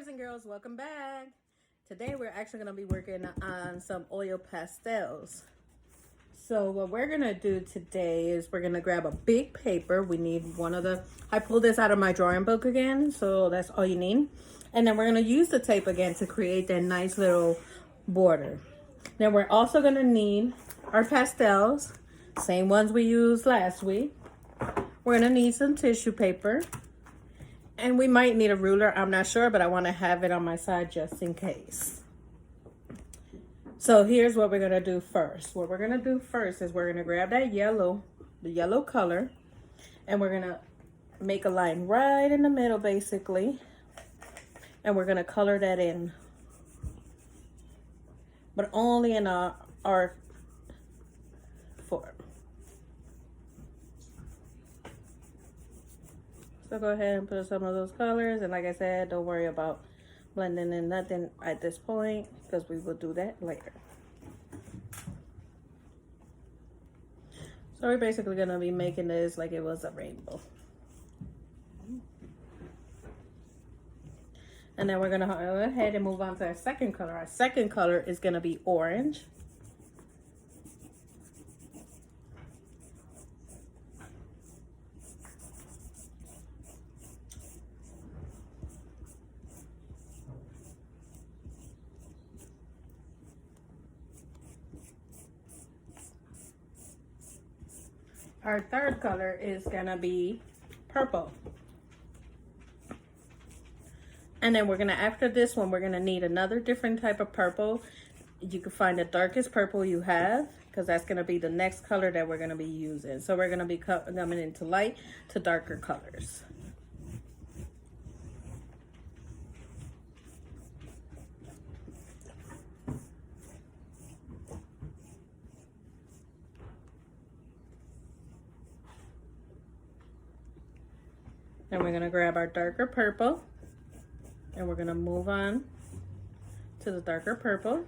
boys and girls, welcome back. Today we're actually going to be working on some oil pastels. So what we're going to do today is we're going to grab a big paper. We need I pulled this out of my drawing book again, so that's all you need. And then we're going to use the tape again to create that nice little border. Then we're also going to need our pastels, same ones we used last week. We're going to need some tissue paper. And we might need a ruler, I'm not sure, but I want to have it on my side just in case. So here's what we're going to do first. What we're going to do first is we're going to grab that the yellow color, and we're going to make a line right in the middle basically. And we're going to color that in. But only in our form. So go ahead and put some of those colors, and like I said, don't worry about blending in nothing at this point because we will do that later. So we're basically going to be making this like it was a rainbow. And then we're going to go ahead and move on to our second color. Our second color is going to be orange. Our third color is gonna be purple. And then after this one, we're gonna need another different type of purple. You can find the darkest purple you have, because that's gonna be the next color that we're gonna be using. So we're gonna be coming into light to darker colors. And we're going to grab our darker purple, and we're going to move on to the darker purple.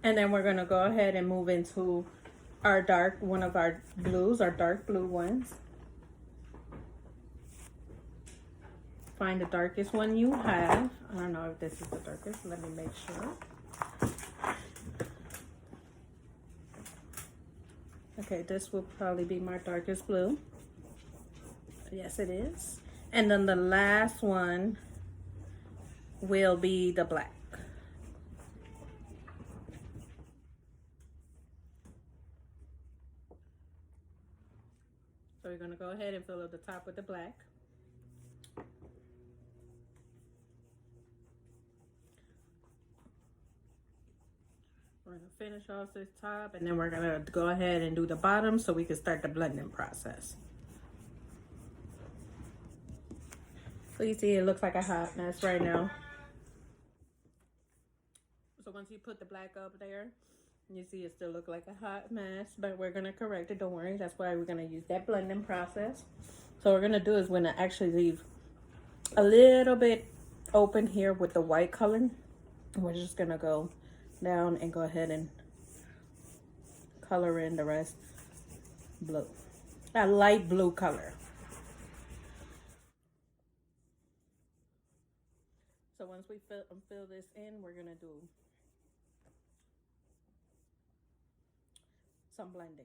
And then we're going to go ahead and move into one of our blues, our dark blue ones. Find the darkest one you have. I don't know if this is the darkest. Let me make sure. Okay, this will probably be my darkest blue. Yes, it is. And then the last one will be the black. So we're going to go ahead and fill up the top with the black. We're going to finish off this top, and then we're going to go ahead and do the bottom so we can start the blending process. So you see it looks like a hot mess right now. So once you put the black up there, you see it still look like a hot mess, but we're going to correct it. Don't worry. That's why we're going to use that blending process. So what we're going to do is we're going to actually leave a little bit open here with the white color. We're just going to go down and go ahead and color in the rest blue. A light blue color. So once we fill this in, we're going to do some blending.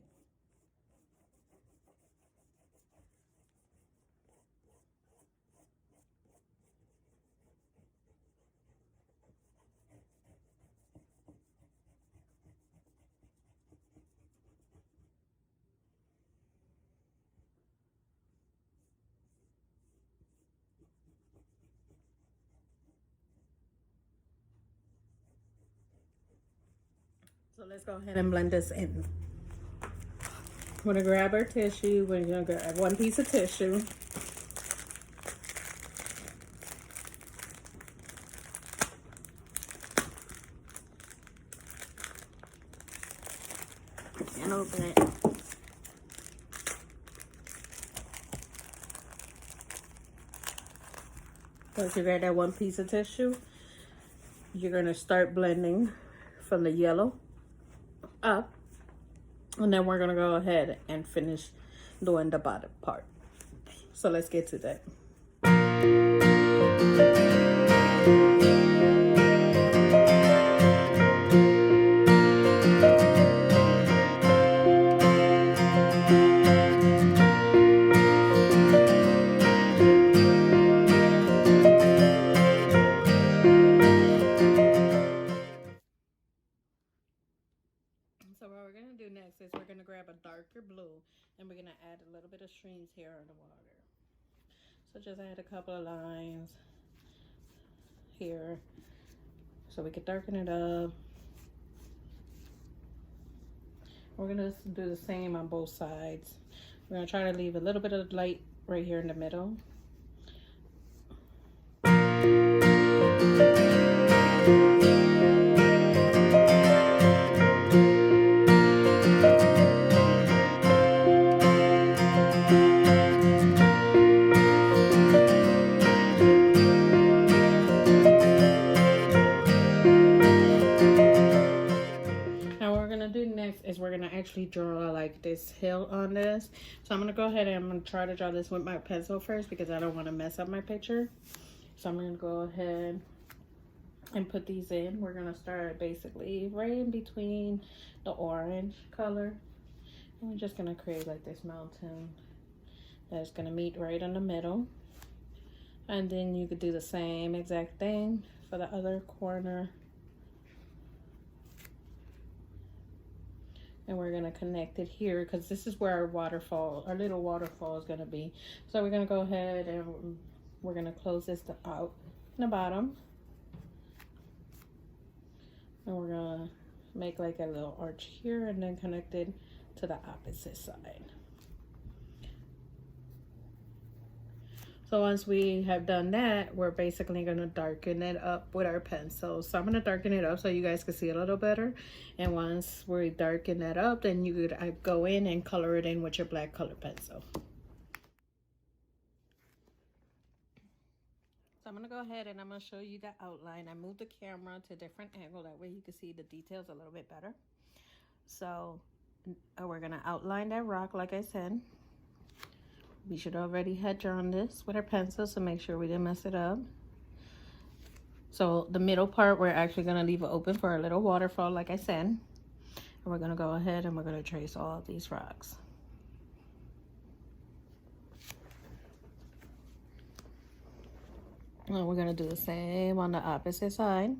So let's go ahead and blend this in. We're gonna grab our tissue. We're gonna grab one piece of tissue. And open it. Once you grab that one piece of tissue, you're gonna start blending from the yellow up, and then we're gonna go ahead and finish doing the bottom part. So let's get to that. So what we're gonna do next is we're gonna grab a darker blue and we're gonna add a little bit of streams here in the water. So just add a couple of lines here so we can darken it up. We're gonna do the same on both sides. We're gonna try to leave a little bit of light right here in the middle. Next is we're gonna actually draw like this hill on this. So I'm gonna go ahead and I'm gonna try to draw this with my pencil first because I don't want to mess up my picture. So I'm gonna go ahead and put these in. We're gonna start basically right in between the orange color, and we're just gonna create like this mountain that's gonna meet right in the middle. And then you could do the same exact thing for the other corner. And we're gonna connect it here because this is where our waterfall, our little waterfall is gonna be. So we're gonna go ahead and we're gonna close this out in the bottom. And we're gonna make like a little arch here and then connect it to the opposite side. So once we have done that, we're basically gonna darken it up with our pencil. So I'm gonna darken it up so you guys can see a little better. And once we darken that up, then you could go in and color it in with your black color pencil. So I'm gonna go ahead and I'm gonna show you the outline. I moved the camera to a different angle, that way you can see the details a little bit better. So we're gonna outline that rock like I said. We should already have drawn this with our pencil, so make sure we didn't mess it up. So the middle part, we're actually gonna leave it open for a little waterfall, like I said. And we're gonna go ahead and we're gonna trace all of these rocks. And we're gonna do the same on the opposite side.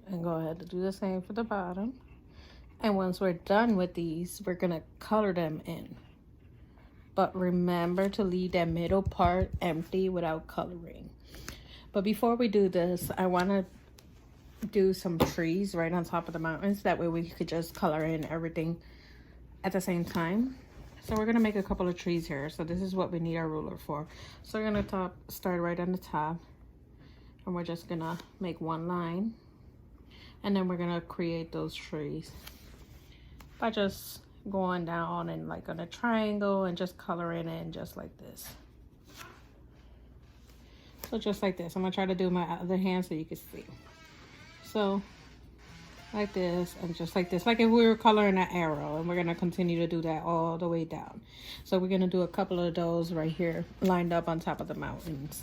And go ahead and do the same for the bottom. And once we're done with these, we're gonna color them in. But remember to leave that middle part empty without coloring. But before we do this, I wanna do some trees right on top of the mountains. That way we could just color in everything at the same time. So we're gonna make a couple of trees here. So this is what we need our ruler for. So we're gonna start right on the top. And we're just gonna make one line. And then we're gonna create those trees by just going down and like on a triangle and just coloring in just like this. So just like this. I'm gonna try to do my other hand so you can see. So like this and just like this, like if we were coloring an arrow, and we're gonna continue to do that all the way down. So we're gonna do a couple of those right here lined up on top of the mountains.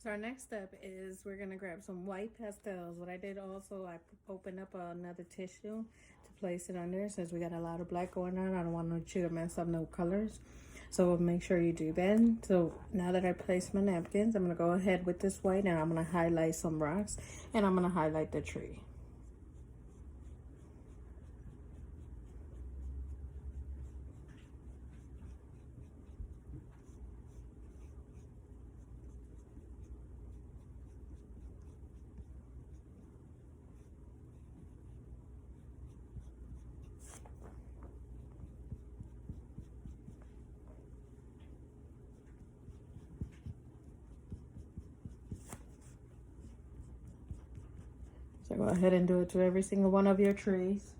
So our next step is we're gonna grab some white pastels. What I did also, I opened up another tissue to place it under since we got a lot of black going on. I don't want you to mess up no colors. So make sure you do that. So now that I placed my napkins, I'm going to go ahead with this white and I'm going to highlight some rocks and I'm going to highlight the tree. So go ahead and do it to every single one of your trees.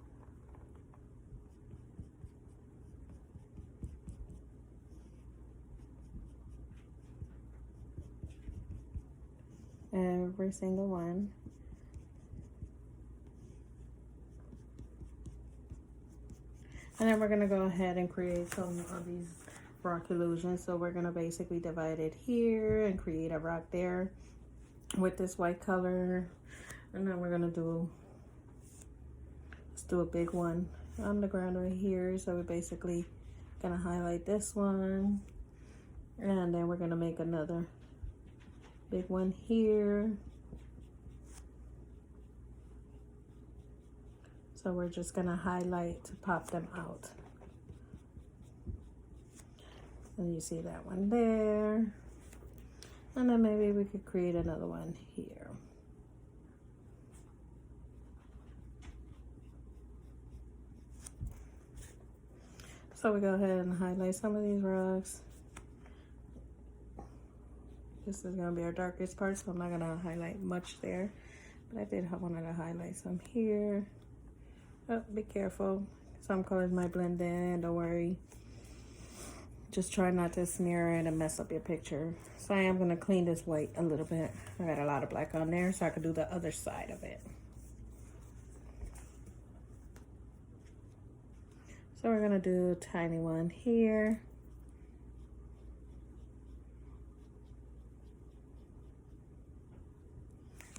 Every single one. And then we're going to go ahead and create some of these rock illusions. So we're going to basically divide it here and create a rock there with this white color. And then we're going to let's do a big one on the ground right here. So we're basically going to highlight this one. And then we're going to make another big one here. So we're just gonna highlight to pop them out. And you see that one there. And then maybe we could create another one here. So we go ahead and highlight some of these rocks. This is gonna be our darkest part, so I'm not gonna highlight much there. But I did wanted to highlight some here. Oh, be careful. Some colors might blend in, don't worry. Just try not to smear it and mess up your picture. So I am gonna clean this white a little bit. I got a lot of black on there, so I could do the other side of it. So we're gonna do a tiny one here.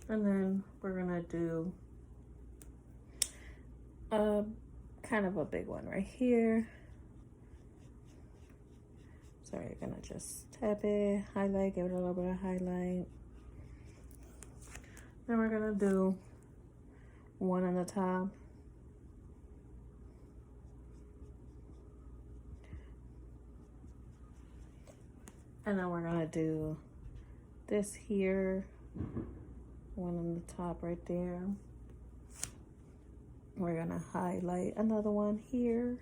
And then we're gonna do kind of a big one right here. So you're gonna just tap it, highlight, give it a little bit of highlight. Then we're gonna do one on the top. And then we're gonna do this here, one on the top right there. We're gonna highlight another one here.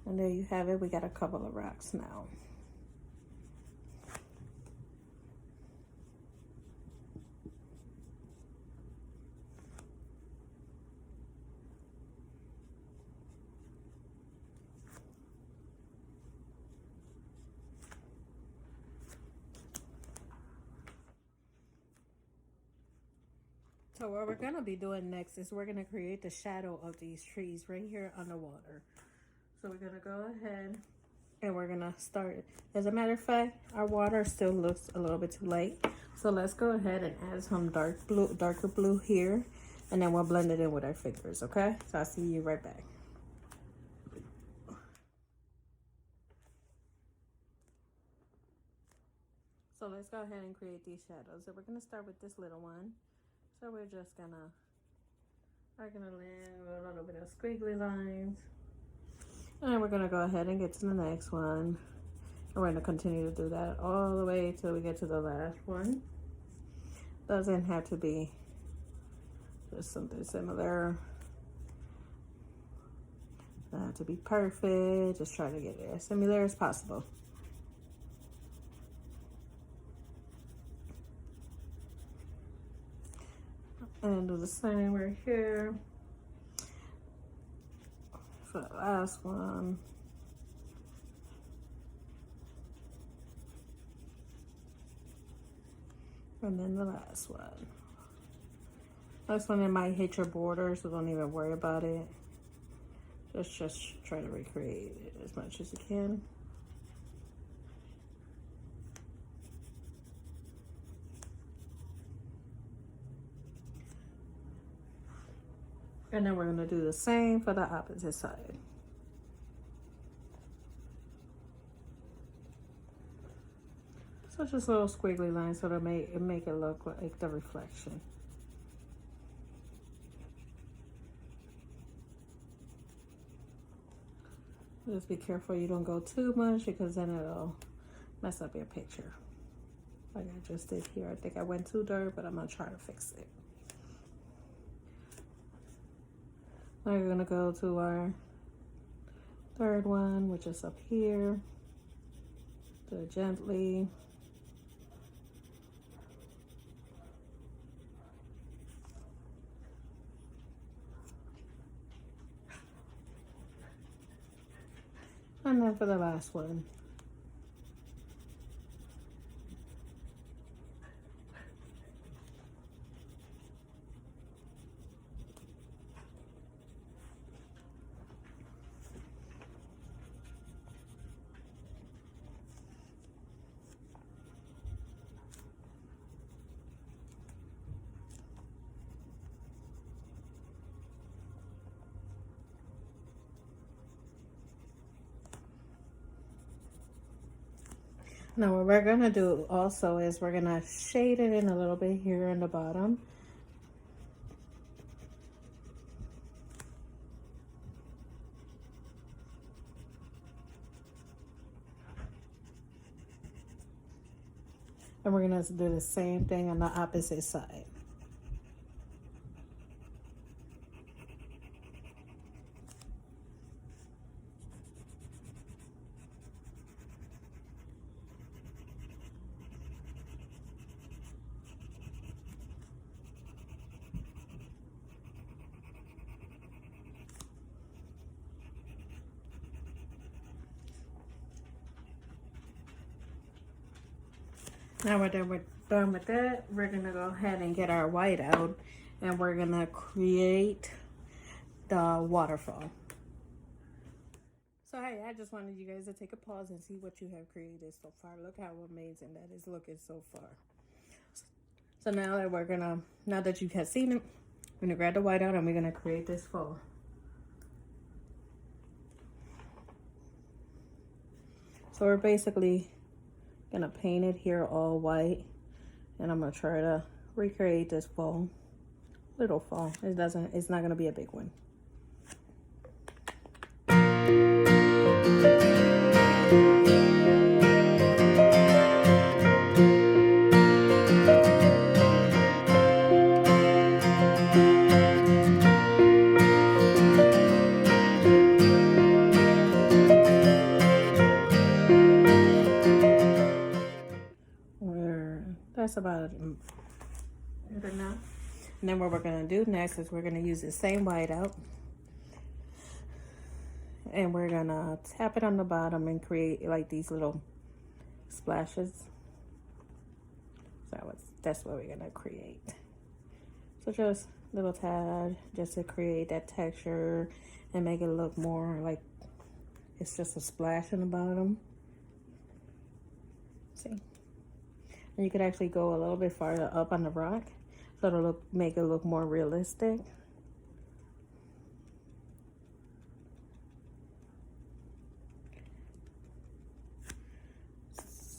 And there you have it. We got a couple of rocks now. So what we're gonna be doing next is we're gonna create the shadow of these trees right here on the water. So we're gonna go ahead and we're gonna start it. As a matter of fact, our water still looks a little bit too light. So let's go ahead and add some darker blue here, and then we'll blend it in with our fingers, okay? So I'll see you right back. So let's go ahead and create these shadows. So we're gonna start with this little one. So we're just gonna land with a little bit of squiggly lines. And then we're gonna go ahead and get to the next one. And we're gonna continue to do that all the way till we get to the last one. Doesn't have to be just something similar. Doesn't have to be perfect. Just try to get it as similar as possible. And do the same right here for the last one. And then the last one. Last one, it might hit your border, so don't even worry about it. Just try to recreate it as much as you can. And then we're gonna do the same for the opposite side. So just little squiggly lines so to make it look like the reflection. Just be careful you don't go too much because then it'll mess up your picture. Like I just did here. I think I went too dark, but I'm gonna try to fix it. Now we're gonna go to our third one, which is up here. Do it gently. And then for the last one. Now what we're gonna do also is we're gonna shade it in a little bit here in the bottom. And we're gonna do the same thing on the opposite side. Now we're done with that. We're gonna go ahead and get our white out and we're gonna create the waterfall. So hey, I just wanted you guys to take a pause and see what you have created so far. Look how amazing that is looking so far. So now that now that you have seen it, we're gonna grab the white out and we're gonna create this fall. So we're basically gonna paint it here all white, and I'm gonna try to recreate this fall, little fall. It's not gonna be a big one. That's about it enough. And then what we're gonna do next is we're gonna use the same white out, and we're gonna tap it on the bottom and create like these little splashes. So that's what we're gonna create. So just little tad, just to create that texture and make it look more like it's just a splash in the bottom. See? And you could actually go a little bit farther up on the rock, so it'll make it look more realistic.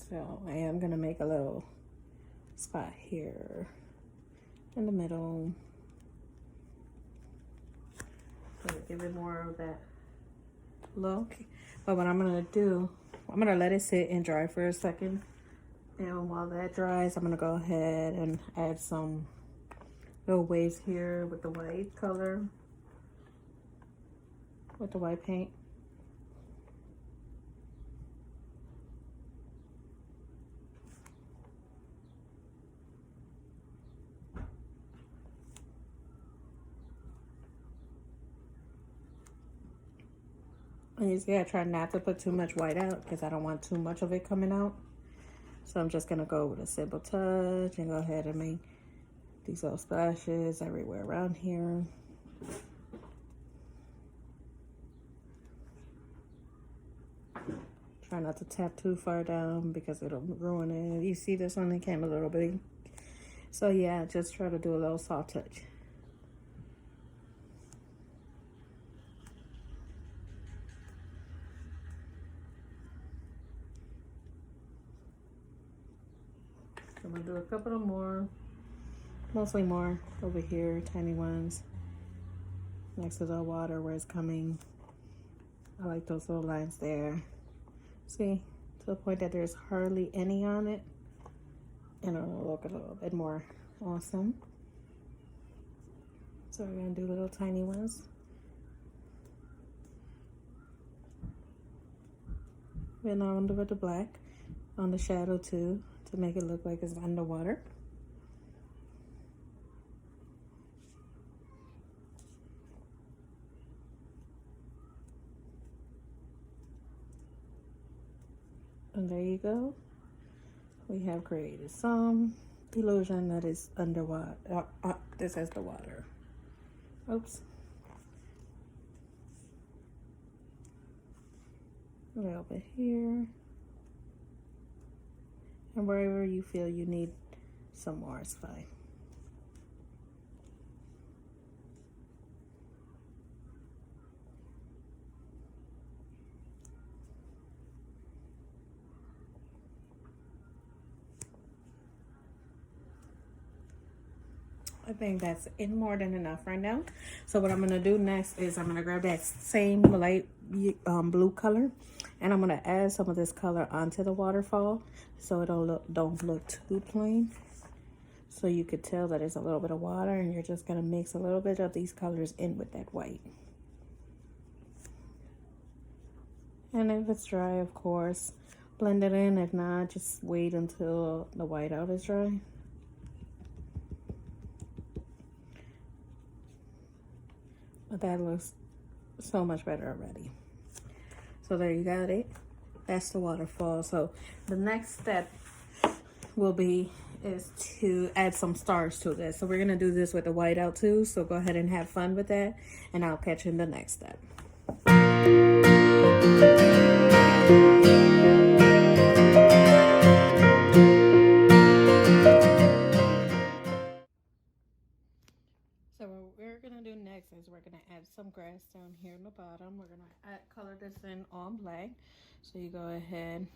So I am gonna make a little spot here in the middle. So give it more of that look. But what I'm gonna do, I'm gonna let it sit and dry for a second. And while that dries, I'm gonna go ahead and add some little waves here with the white color, with the white paint. And you see, I try not to put too much white out because I don't want too much of it coming out. So I'm just gonna go with a simple touch and go ahead and make these little splashes everywhere around here. Try not to tap too far down because it'll ruin it. You see this one, it came a little big. So yeah, just try to do a little soft touch. gonna do a couple of more, mostly more over here, tiny ones next to the water where it's coming. I like those little lines there. See, to the point that there's hardly any on it, and it'll look a little bit more awesome. So we're gonna do little tiny ones. And on with the black on the shadow too, to make it look like it's underwater. And there you go. We have created some illusion that is underwater. This is the water. Oops. A little bit here. And wherever you feel you need some more, it's fine. I think that's more than enough right now. So what I'm gonna do next is I'm gonna grab that same light blue color, and I'm gonna add some of this color onto the waterfall, so it don't look too plain. So you could tell that it's a little bit of water, and you're just gonna mix a little bit of these colors in with that white. And if it's dry, of course, blend it in. If not, just wait until the whiteout is dry. But that looks so much better already. So there you got it. That's the waterfall. So the next step is to add some stars to this. So we're gonna do this with the whiteout too. So go ahead and have fun with that, and I'll catch you in the next step. So what we're gonna do next is we're gonna add some grass down here in the bottom. We're gonna color this in on black. So you go ahead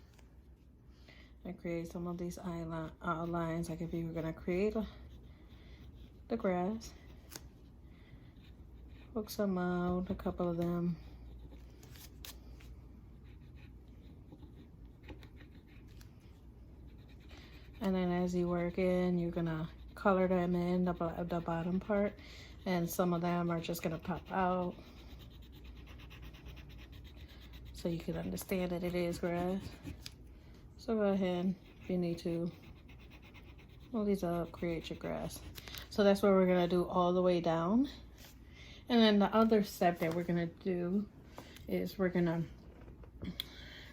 and create some of these outlines. Like if you were gonna create the grass, hook some out, a couple of them. And then as you work in, you're gonna color them in the bottom part, and some of them are just gonna pop out so you can understand that it is grass. So go ahead, if you need to, pull these up, create your grass. So that's what we're gonna do all the way down. And then the other step that we're gonna do is we're gonna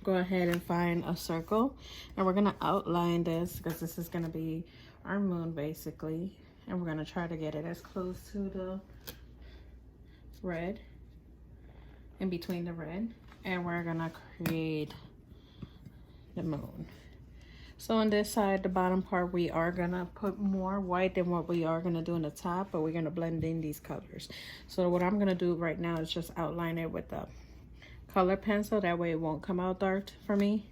go ahead and find a circle, and we're gonna outline this because this is gonna be our moon basically, and we're gonna try to get it as close to the red, in between the red, and we're gonna create the moon. So on this side, the bottom part, we are gonna put more white than what we are gonna do in the top, but we're gonna blend in these colors. So what I'm gonna do right now is just outline it with the color pencil. That way it won't come out dark for me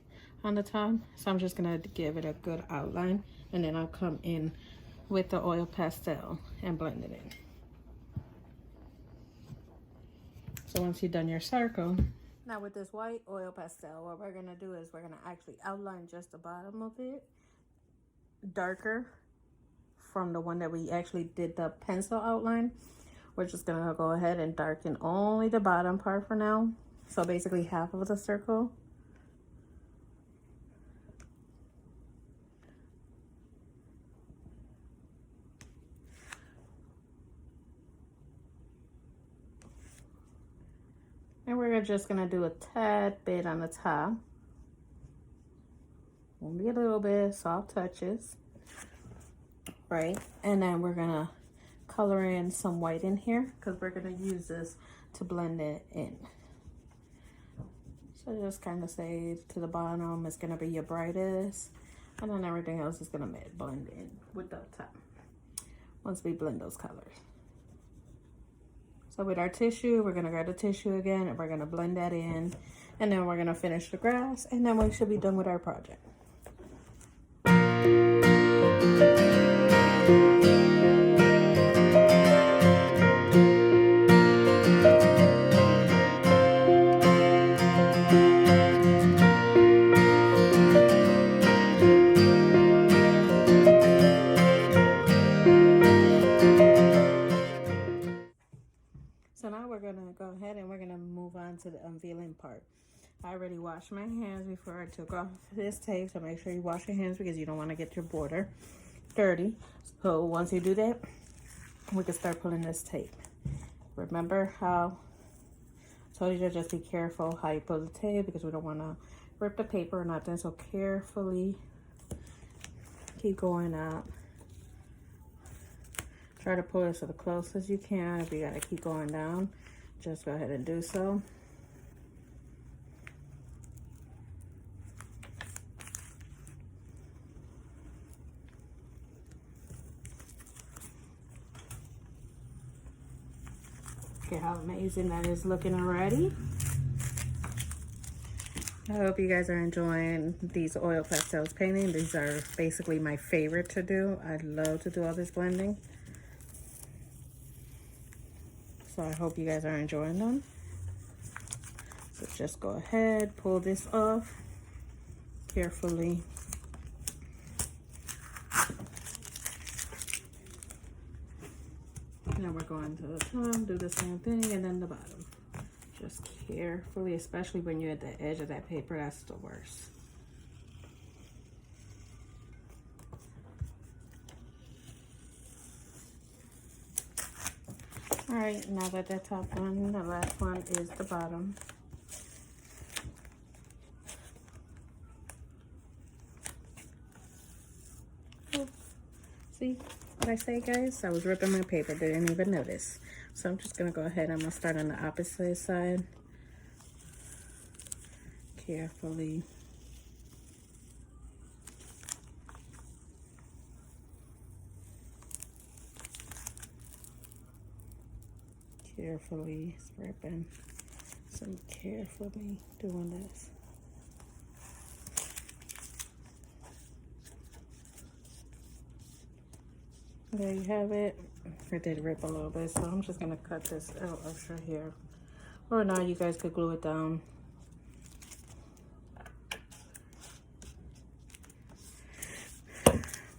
on the top. So I'm just gonna give it a good outline, and then I'll come in with the oil pastel and blend it in. So once you've done your circle, now with this white oil pastel, what we're gonna do is we're gonna actually outline just the bottom of it darker from the one that we actually did the pencil outline. We're just gonna go ahead and darken only the bottom part for now. So basically half of the circle. And we're just gonna do a tad bit on the top. Only a little bit, soft touches. Right? And then we're gonna color in some white in here because we're gonna use this to blend it in. So just kind of say to the bottom, it's gonna be your brightest, and then everything else is gonna blend in with the top once we blend those colors. So with our tissue, we're gonna grab the tissue again, and we're gonna blend that in, and then we're gonna finish the grass, and then we should be done with our project. So now we're gonna go ahead and we're gonna move on to the unveiling part. I already washed my hands before I took off this tape, so make sure you wash your hands because you don't want to get your border dirty. So once you do that, we can start pulling this tape. Remember how I told you to just be careful how you pull the tape because we don't want to rip the paper or nothing. So carefully keep going up. Try to pull it so the close as you can. If you gotta keep going down, just go ahead and do so. Look at how amazing that is looking already. I hope you guys are enjoying these oil pastels painting. These are basically my favorite to do. I love to do all this blending. So I hope you guys are enjoying them. So just go ahead, pull this off carefully. Now we're going to the top, do the same thing, and then the bottom. Just carefully, especially when you're at the edge of that paper, that's the worst. All right, now that the top one, the last one is the bottom. Oh, see what I say, guys? I was ripping my paper, didn't even notice. So I'm just gonna go ahead, I'm gonna start on the opposite side. Carefully. Carefully scraping, so carefully doing this. There you have it. I did rip a little bit, so I'm just gonna cut this little extra here. Or now you guys could glue it down.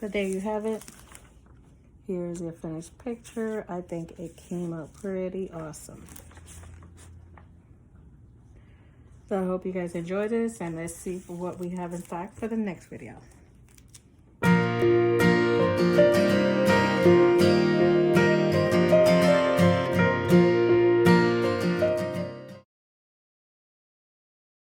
But there you have it. Here's your finished picture. I think it came out pretty awesome. So I hope you guys enjoyed this, and let's see what we have in stock for the next video.